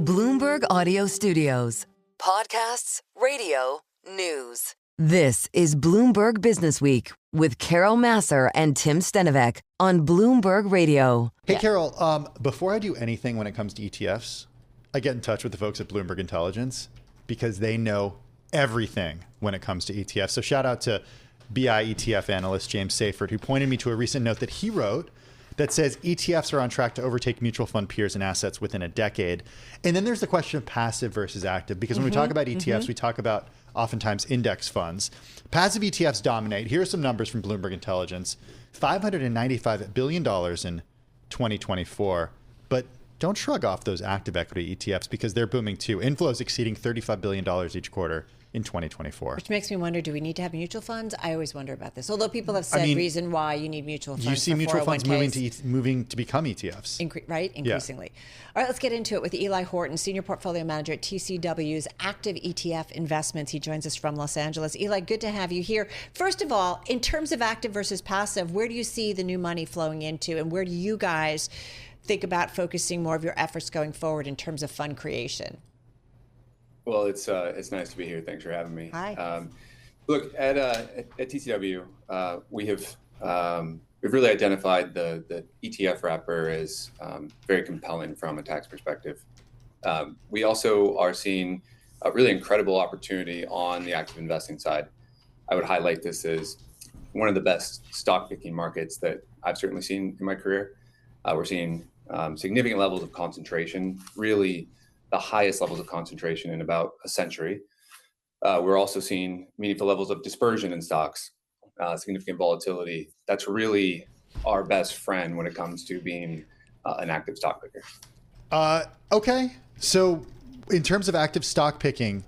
Bloomberg Audio Studios. Podcasts, radio, news. This is Bloomberg Businessweek with Carol Massar and Tim Stenovec on Bloomberg Radio. Hey, Carol, before I do anything when it comes to ETFs, I get in touch with the folks at Bloomberg Intelligence because they know everything when it comes to ETFs. So shout out to BI ETF analyst James Seyfert, who pointed me to a recent note that he wrote that says ETFs are on track to overtake mutual fund peers in assets within a decade. And then there's the question of passive versus active, because when we talk about ETFs, we talk about oftentimes index funds. Passive ETFs dominate. Here are some numbers from Bloomberg Intelligence. $595 billion in 2024. But don't shrug off those active equity ETFs because they're booming too. Inflows exceeding $35 billion each quarter in 2024. Which makes me wonder, do we need to have mutual funds? I always wonder about this. Although people have said reason why you need mutual funds. You see mutual funds moving to become ETFs. Right? Increasingly. Yeah. All right, let's get into it with Eli Horton, Senior Portfolio Manager at TCW's Active ETF Investments. He joins us from Los Angeles. Eli, good to have you here. First of all, in terms of active versus passive, where do you see the new money flowing into, and where do you guys think about focusing more of your efforts going forward in terms of fund creation? Well, it's nice to be here. Thanks for having me. Hi. Look, at TCW, we've really identified the ETF wrapper as very compelling from a tax perspective. We also are seeing a really incredible opportunity on the active investing side. I would highlight this as one of the best stock picking markets that I've certainly seen in my career. We're seeing significant levels of concentration, really the highest levels of concentration in about a century. We're also seeing meaningful levels of dispersion in stocks, significant volatility. That's really our best friend when it comes to being an active stock picker. Okay. So in terms of active stock picking,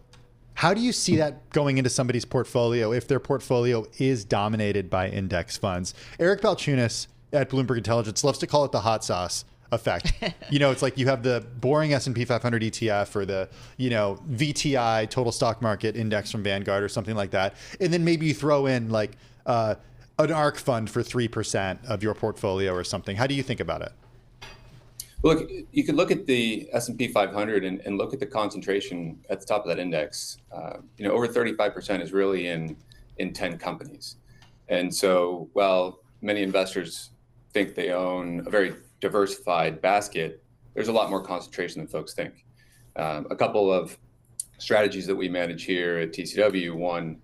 how do you see that going into somebody's portfolio if their portfolio is dominated by index funds? Eric Balchunas at Bloomberg Intelligence loves to call it the hot sauce effect. It's like you have the boring S&P 500 ETF or the, VTI total stock market index from Vanguard or something like that. And then maybe you throw in like an ARK fund for 3% of your portfolio or something. How do you think about it? Look, you could look at the S&P 500 and look at the concentration at the top of that index. Over 35% is really in 10 companies. And so while many investors think they own a very diversified basket, there's a lot more concentration than folks think. A couple of strategies that we manage here at TCW, one,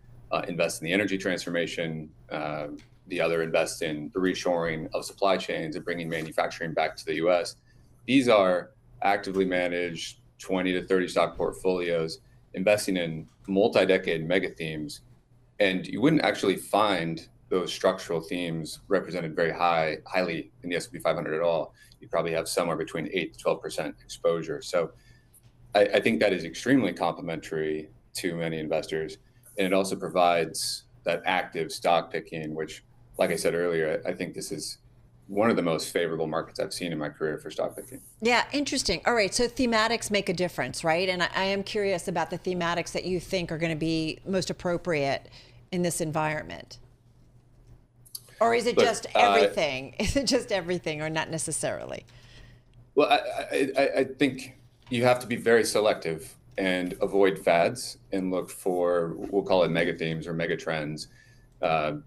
invest in the energy transformation. The other, invest in the reshoring of supply chains and bringing manufacturing back to the US. These are actively managed 20 to 30 stock portfolios, investing in multi-decade mega themes. And you wouldn't actually find those structural themes represented very highly in the S&P 500 at all. You probably have somewhere between 8 to 12% exposure. So I think that is extremely complementary to many investors. And it also provides that active stock picking, which, like I said earlier, I think this is one of the most favorable markets I've seen in my career for stock picking. Yeah, interesting. All right, so thematics make a difference, right? And I am curious about the thematics that you think are going to be most appropriate in this environment. Or is it just everything? Is it just everything or not necessarily? Well, I think you have to be very selective and avoid fads and look for, we'll call it mega themes or mega trends,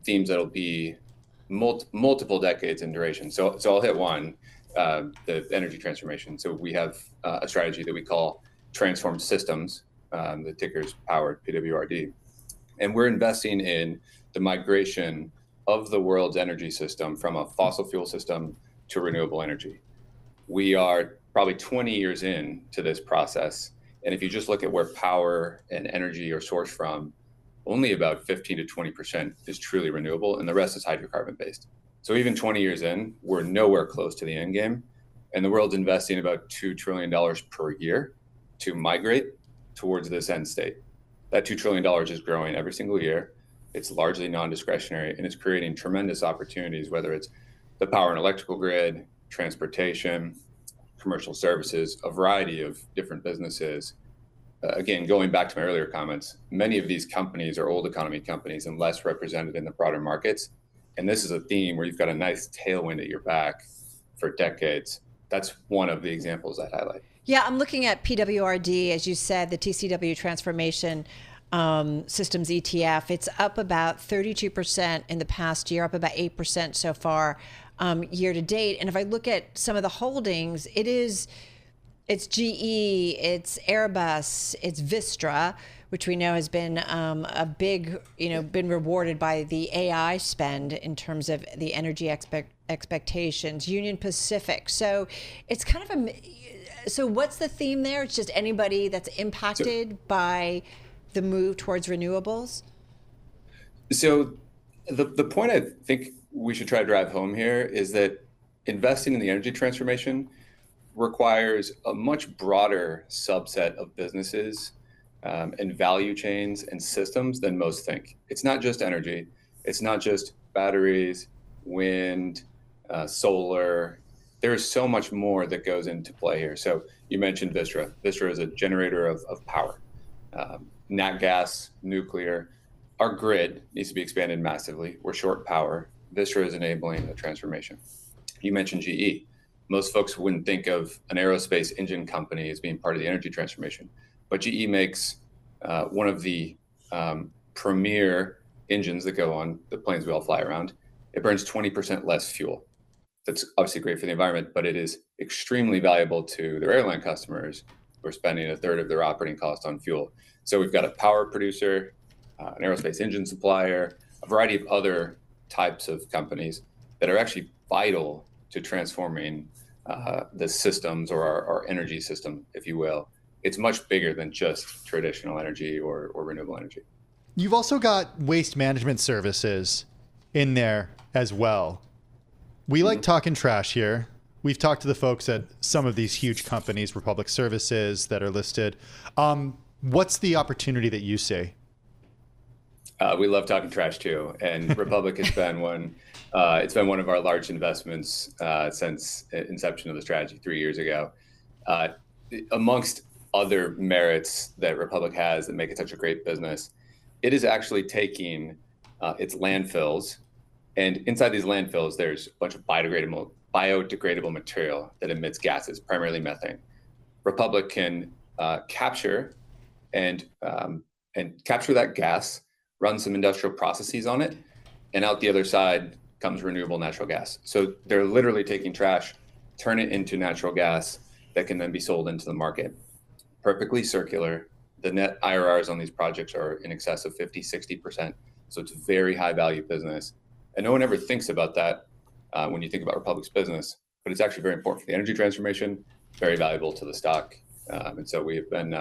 themes that'll be multiple decades in duration. So I'll hit one, the energy transformation. So we have a strategy that we call Transformed Systems, the ticker's powered, PWRD. And we're investing in the migration of the world's energy system from a fossil fuel system to renewable energy. We are probably 20 years into this process. And if you just look at where power and energy are sourced from, only about 15 to 20% is truly renewable, and the rest is hydrocarbon based. So even 20 years in, we're nowhere close to the end game. And the world's investing about $2 trillion per year to migrate towards this end state. That $2 trillion is growing every single year. It's largely non-discretionary, and it's creating tremendous opportunities, whether it's the power and electrical grid, transportation, commercial services, a variety of different businesses. Again, going back to my earlier comments, many of these companies are old economy companies and less represented in the broader markets. And this is a theme where you've got a nice tailwind at your back for decades. that's one of the examples I highlight. Yeah, I'm looking at PWRD, as you said, the TCW Transformation Systems ETF. It's up about 32% in the past year, up about 8% so far year to date. And if I look at some of the holdings, it's GE, it's Airbus, it's Vistra, which we know has been a big, been rewarded by the AI spend in terms of the energy expectations, Union Pacific. So it's kind of so what's the theme there? It's just anybody that's impacted by the move towards renewables? So the point I think we should try to drive home here is that investing in the energy transformation requires a much broader subset of businesses and value chains and systems than most think. It's not just energy. It's not just batteries, wind, solar. There's so much more that goes into play here. So you mentioned Vistra. Vistra is a generator of power, nat gas, nuclear. Our grid needs to be expanded massively. We're short power. Vistra is enabling the transformation. You mentioned GE. Most folks wouldn't think of an aerospace engine company as being part of the energy transformation, but GE makes one of the premier engines that go on the planes we all fly around. It burns 20% less fuel. That's obviously great for the environment, but it is extremely valuable to their airline customers who are spending a third of their operating cost on fuel. So we've got a power producer, an aerospace engine supplier, a variety of other types of companies that are actually vital to transforming the systems or our energy system, if you will. It's much bigger than just traditional energy or renewable energy. You've also got waste management services in there as well. We like talking trash here. We've talked to the folks at some of these huge companies, Republic Services, that are listed. What's the opportunity that you see? We love talking trash too, and Republic has been one. It's been one of our large investments since inception of the strategy 3 years ago. Amongst other merits that Republic has that make it such a great business, it is actually taking its landfills, and inside these landfills, there's a bunch of biodegradable material that emits gases, primarily methane. Republic can capture and capture that gas, run some industrial processes on it, and out the other side comes renewable natural gas. So they're literally taking trash, turn it into natural gas that can then be sold into the market. Perfectly circular. The net IRRs on these projects are in excess of 50, 60%. So it's a very high value business. And no one ever thinks about that when you think about Republic's business, but it's actually very important for the energy transformation, very valuable to the stock. And so we have been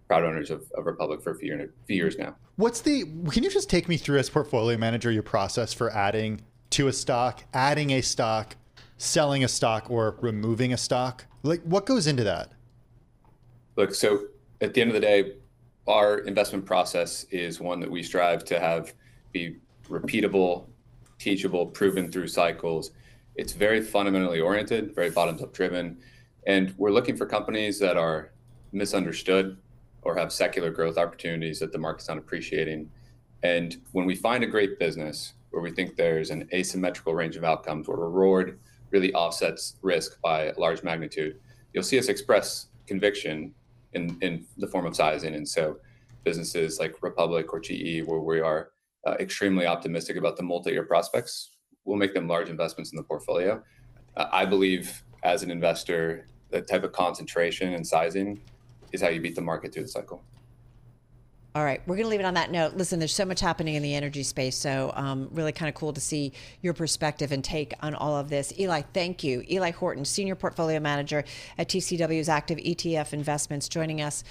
proud owners of Republic for a few years now. Can you just take me through, as portfolio manager, your process for adding to a stock, adding a stock, selling a stock, or removing a stock? Like, what goes into that? Look, so at the end of the day, our investment process is one that we strive to be repeatable, teachable, proven through cycles. It's very fundamentally oriented, very bottoms up driven. And we're looking for companies that are misunderstood or have secular growth opportunities that the market's not appreciating. And when we find a great business where we think there's an asymmetrical range of outcomes where reward really offsets risk by a large magnitude, you'll see us express conviction in the form of sizing. And so businesses like Republic or GE, where we are extremely optimistic about the multi-year prospects, we'll make them large investments in the portfolio. I believe as an investor, that type of concentration and sizing is how you beat the market through the cycle. All right, we're going to leave it on that note. Listen, there's so much happening in the energy space, so really kind of cool to see your perspective and take on all of this. Eli, thank you. Eli Horton, Senior Portfolio Manager at TCW's Active ETF Investments, joining us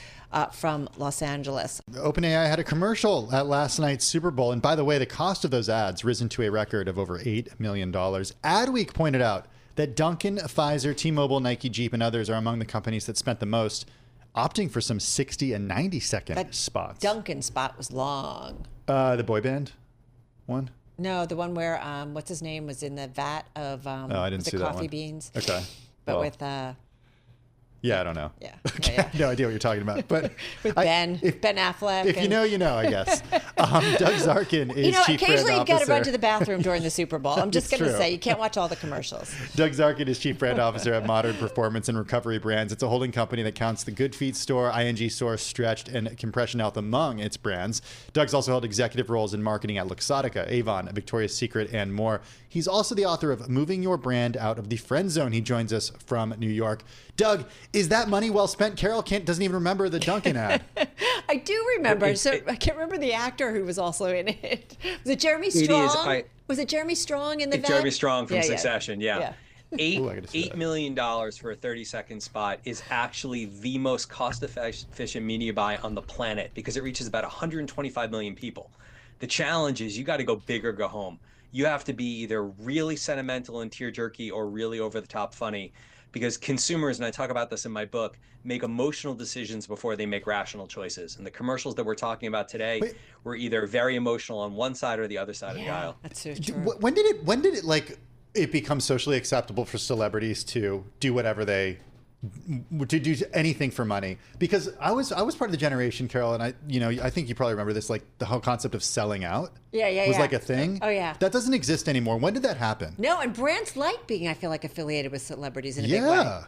from Los Angeles. OpenAI had a commercial at last night's Super Bowl, and by the way, the cost of those ads risen to a record of over $8 million. Adweek pointed out that Dunkin', Pfizer, T-Mobile, Nike, Jeep, and others are among the companies that spent the most, opting for some 60 and 90-second spots. Dunkin' spot was long. The boy band one? No, the one where, what's his name, was in the vat of I didn't see that coffee one. beans. Okay. But well, with... Yeah, I don't know. Yeah. Okay, I have no idea what you're talking about. But With Ben Affleck. If you know, you know, I guess. Doug Zarkin is chief brand occasionally you've got to officer. run to the bathroom during the Super Bowl. I'm just going to say, you can't watch all the commercials. Doug Zarkin is chief brand officer at Modern Performance and Recovery Brands. It's a holding company that counts the Good Feet store, ING store, Stretched, and Compression Health among its brands. Doug's also held executive roles in marketing at Luxottica, Avon, Victoria's Secret, and more. He's also the author of Moving Your Brand Out of the Friend Zone. He joins us from New York. Doug, is that money well spent? Carol doesn't even remember the Dunkin' ad. I do remember. I can't remember the actor who was also in it. Was it Jeremy Strong? Was it Jeremy Strong in the van? Jeremy Strong from Succession, yeah. $8 million for a 30-second spot is actually the most cost-efficient media buy on the planet because it reaches about 125 million people. The challenge is you got to go big or go home. You have to be either really sentimental and tear-jerky or really over-the-top funny, because consumers, and I talk about this in my book, make emotional decisions before they make rational choices. And the commercials that we're talking about today were either very emotional on one side or the other side of the aisle. That's so true. When did it like it become socially acceptable for celebrities to do whatever they to do anything for money? Because I was part of the generation, Carol, and I think you probably remember this, like the whole concept of selling out was like a thing. Oh yeah. That doesn't exist anymore. When did that happen? No, and brands like being, I feel like, affiliated with celebrities in a big way.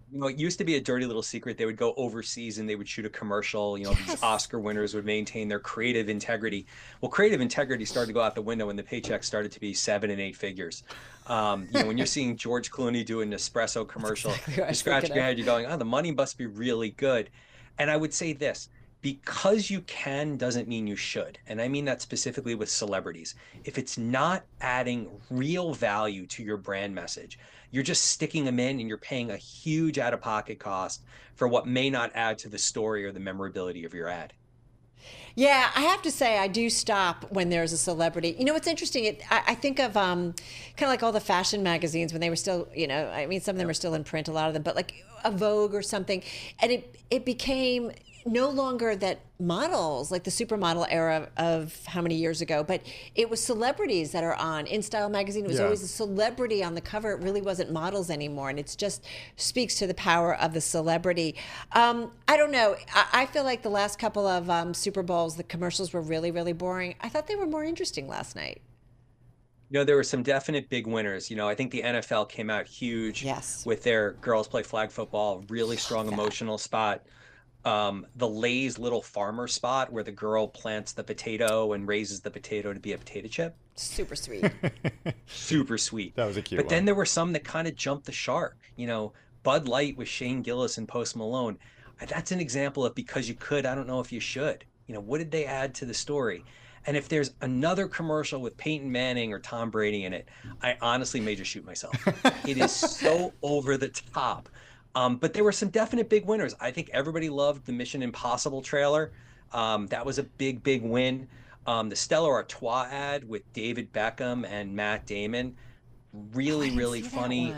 You know, it used to be a dirty little secret. They would go overseas and they would shoot a commercial. You know, these Oscar winners would maintain their creative integrity. Well, creative integrity started to go out the window when the paychecks started to be 7 and 8 figures. When you're seeing George Clooney do an Nespresso commercial, you're scratching your head, you're going, oh, the money must be really good. And I would say this, because you can doesn't mean you should. And I mean that specifically with celebrities. If it's not adding real value to your brand message, you're just sticking them in and you're paying a huge out-of-pocket cost for what may not add to the story or the memorability of your ad. Yeah, I have to say I do stop when there's a celebrity. You know, what's interesting, I think of kind of like all the fashion magazines when they were still, I mean, some of them are still in print, a lot of them, but like a Vogue or something. And it became no longer that models, like the supermodel era of how many years ago, but it was celebrities that are on. In Style magazine, it was always a celebrity on the cover. It really wasn't models anymore. And it just speaks to the power of the celebrity. I don't know. I feel like the last couple of Super Bowls, the commercials were really, really boring. I thought they were more interesting last night. You know, there were some definite big winners. I think the NFL came out huge with their girls play flag football, really strong emotional spot. The Lay's Little Farmer spot where the girl plants the potato and raises the potato to be a potato chip. Super sweet. Super sweet. That was a cute one. But then there were some that kind of jumped the shark. Bud Light with Shane Gillis and Post Malone. That's an example of because you could, I don't know if you should. What did they add to the story? And if there's another commercial with Peyton Manning or Tom Brady in it, I honestly may just shoot myself. It is so over the top. But there were some definite big winners. I think everybody loved the Mission Impossible trailer. That was a big, big win. The Stella Artois ad with David Beckham and Matt Damon, really, really funny.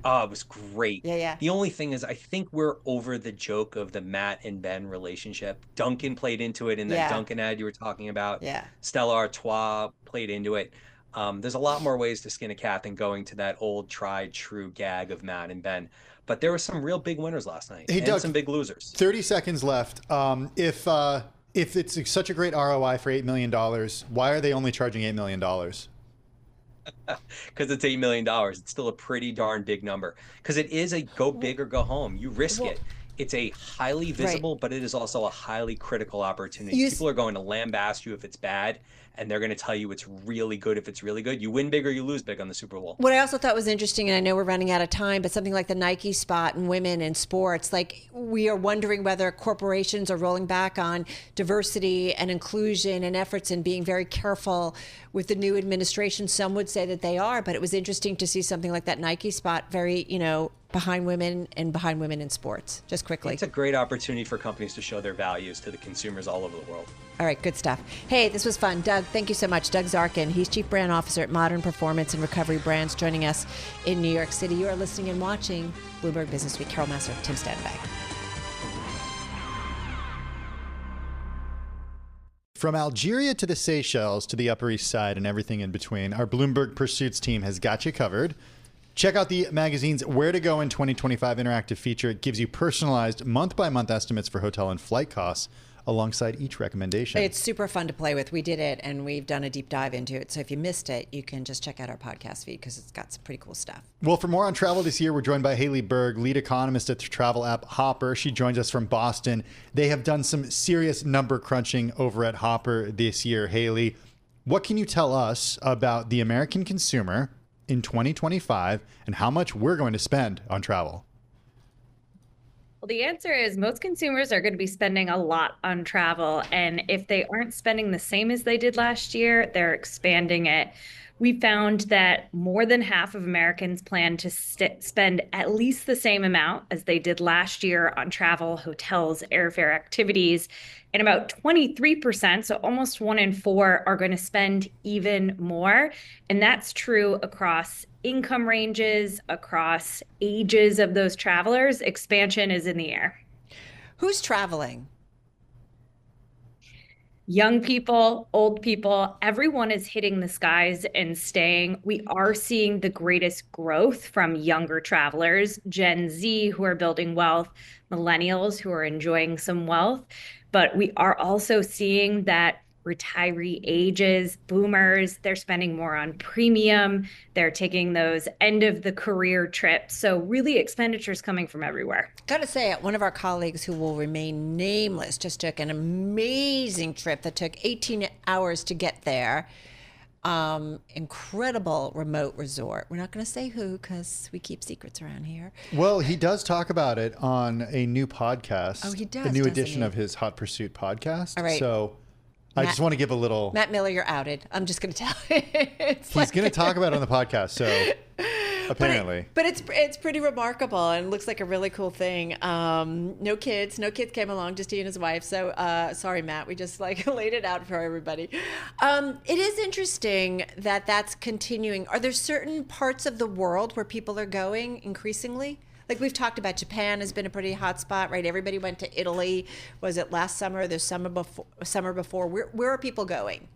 Oh, it was great. Yeah. The only thing is I think we're over the joke of the Matt and Ben relationship. Duncan played into it in that Duncan ad you were talking about. Yeah. Stella Artois played into it. There's a lot more ways to skin a cat than going to that old tried true gag of Matt and Ben. But there were some real big winners last night and Doug, some big losers. 30 seconds left. If it's such a great ROI for $8 million, why are they only charging $8 million? Because it's $8 million. It's still a pretty darn big number. Because it is a go big or go home. You risk it. It's a highly visible, but it is also a highly critical opportunity. People are going to lambast you if it's bad, and they're going to tell you it's really good if it's really good. You win big or you lose big on the Super Bowl. What I also thought was interesting, and I know we're running out of time, but something like the Nike spot and women in sports, like we are wondering whether corporations are rolling back on diversity and inclusion and efforts and being very careful with the new administration. Some would say that they are, but it was interesting to see something like that Nike spot, very, behind women and behind women in sports. Just quickly. It's a great opportunity for companies to show their values to the consumers all over the world. All right, good stuff. Hey, this was fun. Doug, thank you so much. Doug Zarkin, he's Chief Brand Officer at Modern Performance and Recovery Brands, joining us in New York City. You are listening and watching Bloomberg Businessweek. Carol Massar, Tim Stenovec. From Algeria to the Seychelles to the Upper East Side and everything in between, our Bloomberg Pursuits team has got you covered. Check out the magazine's Where to Go in 2025 interactive feature. It gives you personalized month-by-month estimates for hotel and flight costs alongside each recommendation. It's super fun to play with. We did it, and we've done a deep dive into it. So if you missed it, you can just check out our podcast feed because it's got some pretty cool stuff. Well, for more on travel this year, we're joined by Hayley Berg, lead economist at the travel app Hopper. She joins us from Boston. They have done some serious number crunching over at Hopper this year. Hayley, what can you tell us about the American consumer in 2025 and how much we're going to spend on travel? Well, the answer is most consumers are going to be spending a lot on travel. And if they aren't spending the same as they did last year, they're expanding it. We found that more than half of Americans plan to spend at least the same amount as they did last year on travel, hotels, airfare activities. And about 23%, so almost 1 in 4, are going to spend even more. And that's true across income ranges, across ages of those travelers. Expansion is in the air. Who's traveling? Young people, old people, everyone is hitting the skies and staying. We are seeing the greatest growth from younger travelers, Gen Z who are building wealth, millennials who are enjoying some wealth. But we are also seeing that retiree ages, boomers, they're spending more on premium. They're taking those end of the career trips. So really expenditures coming from everywhere. Got to say, one of our colleagues who will remain nameless just took an amazing trip that took 18 hours to get there. Incredible remote resort. We're not going to say who because we keep secrets around here. Well, he does talk about it on a new podcast. Oh, he does. A new doesn't edition he? of his Hot Pursuit podcast. All right. So I just want to give a little. Matt Miller, you're outed. I'm just going to tell you. He's going to talk about it on the podcast. So apparently. But it's pretty remarkable and looks like a really cool thing. No kids came along, just he and his wife. So sorry, Matt, we just laid it out for everybody. It is interesting that that's continuing. Are there certain parts of the world where people are going increasingly? Like we've talked about, Japan has been a pretty hot spot, right? Everybody went to Italy. Was it last summer? The summer before? Where are people going?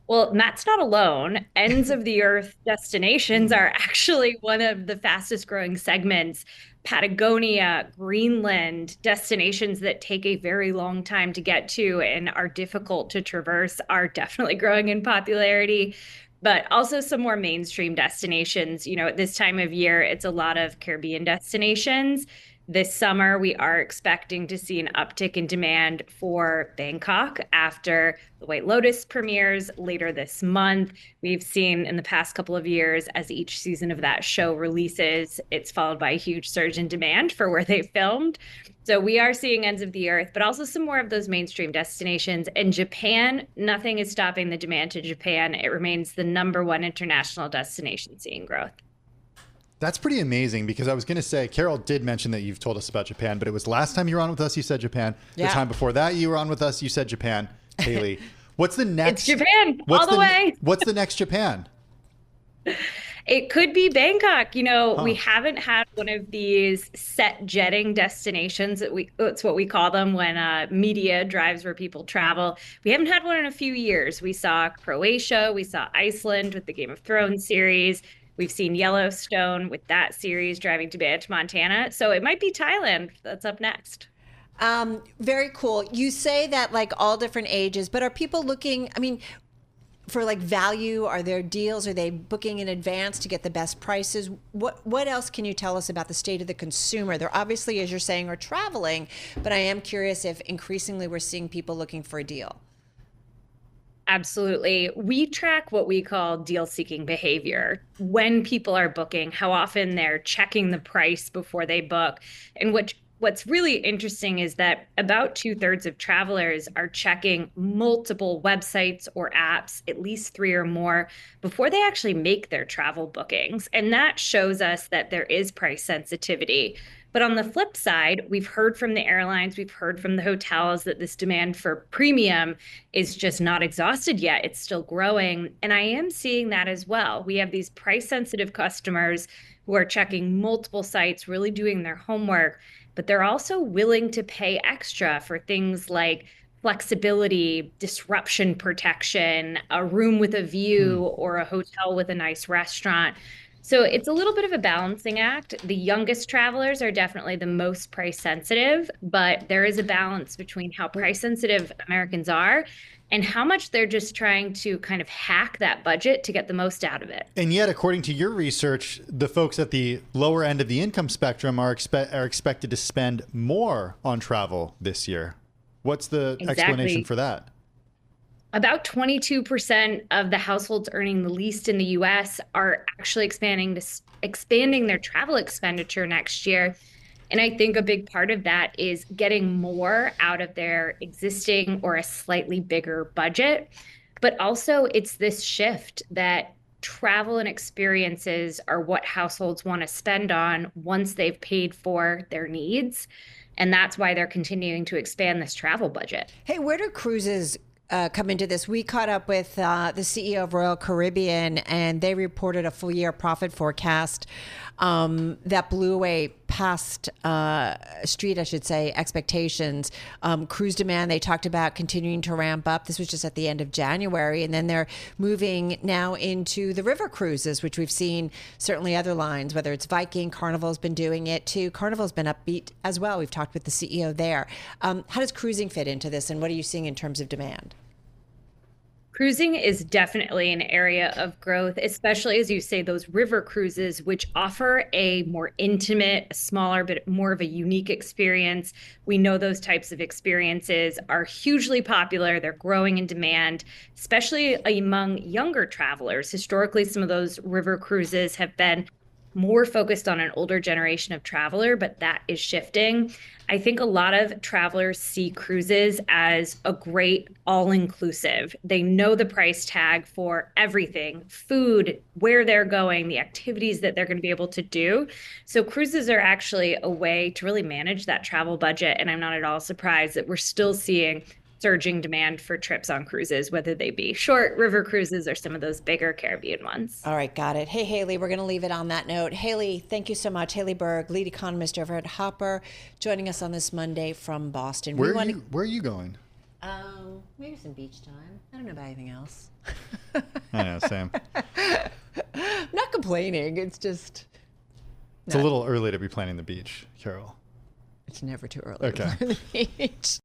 Well, Matt's not alone. Ends of the earth destinations are actually one of the fastest growing segments. Patagonia, Greenland, destinations that take a very long time to get to and are difficult to traverse are definitely growing in popularity. But also some more mainstream destinations. You know, at this time of year, it's a lot of Caribbean destinations. This summer, we are expecting to see an uptick in demand for Bangkok after The White Lotus premieres later this month. We've seen in the past couple of years, as each season of that show releases, it's followed by a huge surge in demand for where they filmed. So we are seeing ends of the earth, but also some more of those mainstream destinations. In Japan, nothing is stopping the demand to Japan. It remains the #1 international destination seeing growth. That's pretty amazing because I was going to say, Carol did mention that you've told us about Japan, but it was last time you were on with us, you said Japan. Yeah. The time before that you were on with us, you said Japan. Hayley, what's the next? It's Japan, all the way. What's the next Japan? It could be Bangkok. You know, we haven't had one of these set jetting destinations it's what we call them when media drives where people travel. We haven't had one in a few years. We saw Croatia, we saw Iceland with the Game of Thrones series. We've seen Yellowstone with that series driving to Banff, Montana. So it might be Thailand that's up next. Very cool. You say that all different ages, but are people looking, for value? Are there deals? Are they booking in advance to get the best prices? What else can you tell us about the state of the consumer? They're obviously, as you're saying, are traveling, but I am curious if increasingly we're seeing people looking for a deal. Absolutely. We track what we call deal-seeking behavior. When people are booking, how often they're checking the price before they book. And what's really interesting is that about 2/3 of travelers are checking multiple websites or apps, at least 3 or more, before they actually make their travel bookings. And that shows us that there is price sensitivity. But on the flip side, we've heard from the airlines, we've heard from the hotels that this demand for premium is just not exhausted yet. It's still growing. And I am seeing that as well. We have these price-sensitive customers who are checking multiple sites, really doing their homework, but they're also willing to pay extra for things like flexibility, disruption protection, a room with a view, or a hotel with a nice restaurant. So it's a little bit of a balancing act. The youngest travelers are definitely the most price sensitive, but there is a balance between how price sensitive Americans are and how much they're just trying to kind of hack that budget to get the most out of it. And yet, according to your research, the folks at the lower end of the income spectrum are expected to spend more on travel this year. What's the explanation for that? About 22% of the households earning the least in the US are actually expanding their travel expenditure next year. And I think a big part of that is getting more out of their existing or a slightly bigger budget. But also it's this shift that travel and experiences are what households want to spend on once they've paid for their needs. And that's why they're continuing to expand this travel budget. Hey, where do cruises come into this? We caught up with the CEO of Royal Caribbean, and they reported a full year profit forecast that blew away past street, I should say, expectations. Cruise demand, they talked about continuing to ramp up. This was just at the end of January, and then they're moving now into the river cruises, which we've seen certainly other lines, whether it's Viking, Carnival's been doing it too. Carnival's been upbeat as well. We've talked with the CEO there. How does cruising fit into this, and what are you seeing in terms of demand? Cruising is definitely an area of growth, especially as you say, those river cruises, which offer a more intimate, a smaller, but more of a unique experience. We know those types of experiences are hugely popular. They're growing in demand, especially among younger travelers. Historically, some of those river cruises have been more focused on an older generation of traveler, but that is shifting. I think a lot of travelers see cruises as a great all-inclusive. They know the price tag for everything, food, where they're going, the activities that they're going to be able to do. So cruises are actually a way to really manage that travel budget. And I'm not at all surprised that we're still seeing surging demand for trips on cruises, whether they be short river cruises or some of those bigger Caribbean ones. All right, got it. Hey, Hayley, we're going to leave it on that note. Hayley, thank you so much. Hayley Berg, lead economist over at Hopper, joining us on this Monday from Boston. Where are you going? Maybe some beach time. I don't know about anything else. I know, Sam. I'm not complaining. It's just... It's a little early to be planning the beach, Carol. It's never too early Okay. to plan the beach.